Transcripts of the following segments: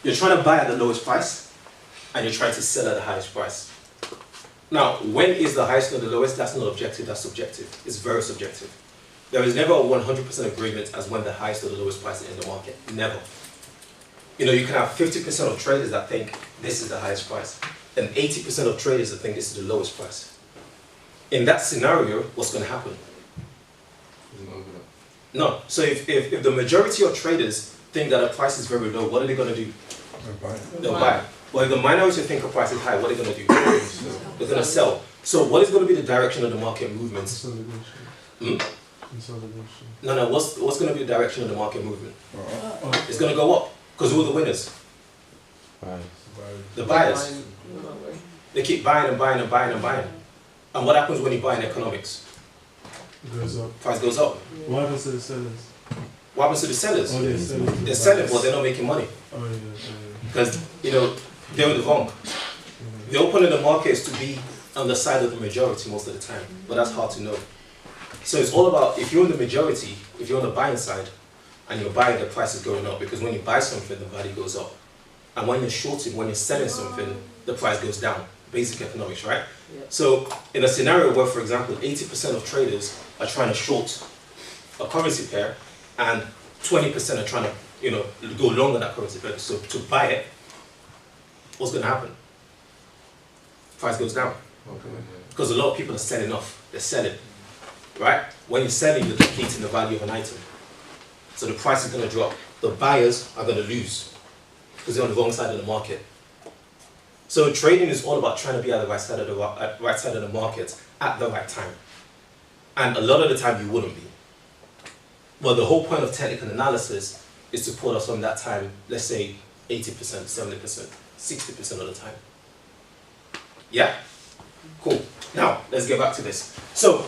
You're trying to buy at the lowest price, and you're trying to sell at the highest price. Now, when is the highest or the lowest? That's not objective, that's subjective. It's very subjective. There is never a 100% agreement as when the highest or the lowest price is in the market. Never. You know, you can have 50% of traders that think this is the highest price, and 80% of traders that think this is the lowest price. In that scenario, what's going to happen? No. So if the majority of traders think that a price is very low, what are they going to do? They'll buy. Well, if the minority think a price is high, what are they going to do? They're going to sell. So what is going to be the direction of the market movements? No. What's going to be the direction of the market movement? It's going to go up. Because who are the winners? The buyers. They keep buying and buying and buying and buying. And what happens when you buy in economics? It goes up. Price goes up. What happens to the sellers? What happens to the sellers? Oh, they're selling, but they're not making money. Oh, yeah. Because, you know, they're in the wrong. The open in the market is to be on the side of the majority most of the time, but that's hard to know. So it's all about, if you're in the majority, if you're on the buying side, and you're buying, the price is going up, because when you buy something, the value goes up. And when you're shorting, when you're selling something, the price goes down. Basic economics, right? Yeah. So in a scenario where, for example, 80% of traders are trying to short a currency pair, and 20% are trying to, you know, go long on that currency pair, so to buy it, what's going to happen? Price goes down. Okay. Because a lot of people are selling off. They're selling, right? When you're selling, you're depleting the value of an item. So the price is going to drop. The buyers are going to lose because they're on the wrong side of the market. So trading is all about trying to be at the right side of the market at the right time. And a lot of the time you wouldn't be. Well, the whole point of technical analysis is to put us on that time, let's say 80%, 70%, 60% of the time. Yeah? Cool. Now, let's get back to this. So,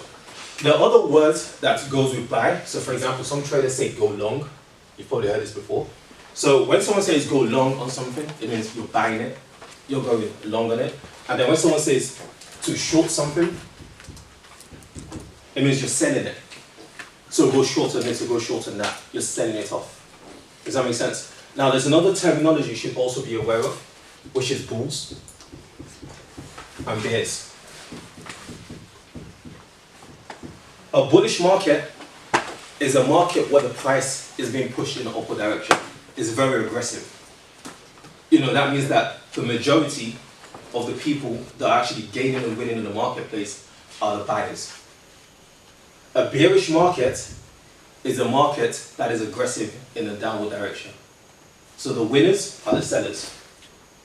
there are other words that goes with buy. So, for example, some traders say go long. You've probably heard this before. So, when someone says go long on something, it means you're buying it. You're going long on it. And then when someone says to short something, it means you're selling it. So go short on this, or go short on that. You're selling it off. Does that make sense? Now, there's another terminology you should also be aware of, which is bulls and bears. A bullish market is a market where the price is being pushed in the upward direction. It's very aggressive. You know, that means that the majority of the people that are actually gaining and winning in the marketplace are the buyers. A bearish market is a market that is aggressive in a downward direction. So the winners are the sellers.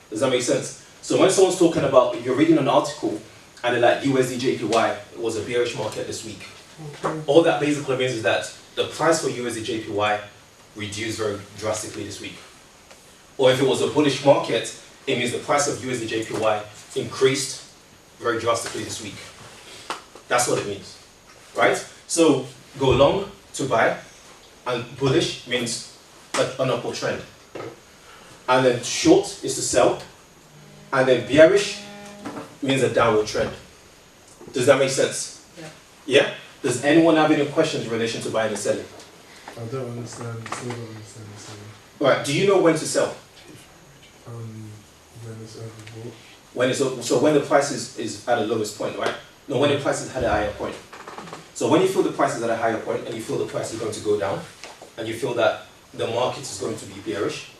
Does that make sense? So when someone's talking about, if you're reading an article and they're like USD JPY was a bearish market this week, all that basically means is that the price for USD JPY reduced very drastically this week. Or if it was a bullish market, it means the price of USD JPY increased very drastically this week. That's what it means, right? So go long to buy, and bullish means an upward trend. And then short is to sell, and then bearish means a downward trend. Does that make sense? Yeah. Yeah? Does anyone have any questions in relation to buying and selling? I don't understand. I still don't understand the selling. Right. Do you know when to sell? When it's overbought. When it's so when the price is at the lowest point, right? No, when the price is at a higher point. So when you feel the price is at a higher point and you feel the price is going to go down, and you feel that the market is going to be bearish,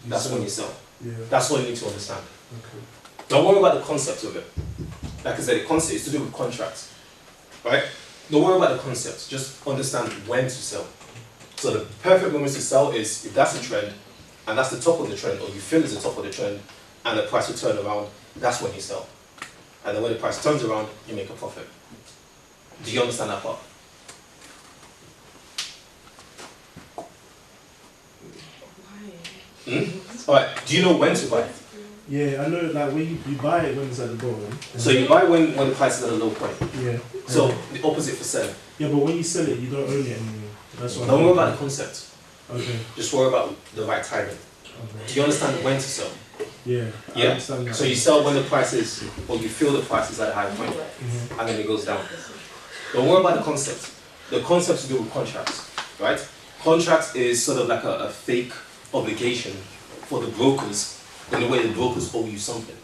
that's when you sell. Yeah. That's what you need to understand. Okay. Don't worry about the concept of it. Like I said, the concept is to do with contracts, right? Don't worry about the concept. Just understand when to sell. So the perfect moment to sell is if that's a trend, and that's the top of the trend, or you feel it's the top of the trend, and the price will turn around, that's when you sell. And then when the price turns around, you make a profit. Do you understand that part? Alright, do you know when to buy? Yeah, I know, like when you buy it when it's at the bottom. So you buy when the price is at a low point? Yeah. So the opposite for selling? Yeah, but when you sell it, you don't own it anymore. That's what Don't worry about the concept. Okay. Just worry about the right timing. Okay. Do you understand when to sell? Yeah. Yeah. I understand that. So you sell when the price is, or you feel the price is at a high point, and then it goes down. Don't worry about the concept. The concept to do with contracts, right? Contracts is sort of like a fake obligation for the brokers, in a way the brokers owe you something.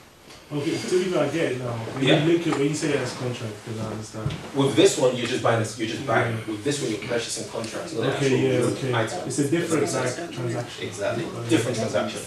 Okay, to be fair, I get it now. When Yeah. you link it, when you say it as contract, because I understand. With this one, you're just buying. You're just buying. With this one, you're purchasing contracts. Not Okay, actual yeah, real okay. items. It's a different like transaction. Exactly. Different transaction.